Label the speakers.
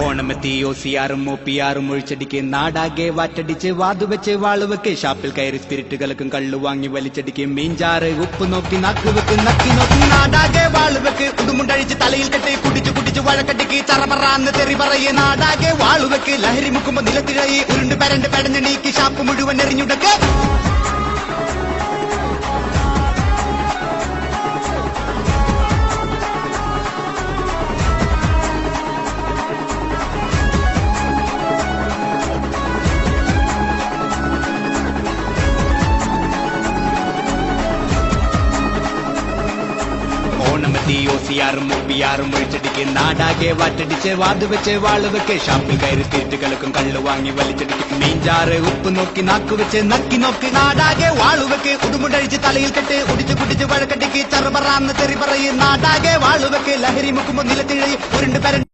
Speaker 1: ഓണമെത്തി OCR-ഉം OPR-ഉം ഒഴിച്ചടിക്ക് നാടാകെ വാറ്റടിച്ച് വാതുവെച്ച് വാളുവെക്ക് ഷാപ്പിൽ കയറി സ്പിരിറ്റുകൾക്കും കള്ളു വാങ്ങി വലിച്ചടിക്ക് മീൻചാറ് ഉപ്പ് നോക്കി നാക്ക് വെക്ക് നക്കി നോക്കി നാടാകെ വാളുവെക്ക് ഉടുമുണ്ടഴിച്ച് തലയിൽ കെട്ടി കുടിച്ചു കുടിച്ചു വഴക്കടിക്ക് ചറപറാന്ന് തെറി പറയെ നാടാകെ വാളുവെക്ക് ലഹരി മുക്കുമ്പോ നിലത്തിഴയി ഉരുണ്ട് പരണ്ട് പെടഞ്ഞണീക്ക് ഷാപ്പ് മുഴുവൻ എറിഞ്ഞുടക്ക് ഓണമെത്തി OCR-ഉം OPR-ഉം ഒഴിച്ചടിക്ക് നാടാകെ വാറ്റടിച്ച് വാതുവെച്ച് വാളുവെക്ക് ഷാപ്പിൽ കയറി സ്പിരിറ്റുകൾക്കും കള്ളു വാങ്ങി വലിച്ചടിക്ക് മീൻചാറ് ഉപ്പ് നോക്കി നാക്കുവെച്ച് നക്കി നോക്കി നാടാകെ വാളുവെക്ക് ഉടുമുണ്ടഴിച്ച് തലയിൽ കെട്ട് കുടിച്ചു കുടിച്ച് വഴക്കടിക്ക് ചറപറാന്ന് തെറി പറയും നാടാകെ വാളുവെക്ക് ലഹരി മുക്കുമ്പോ നിലത്തിഴയും ഉരുണ്ട് പരണ്ട്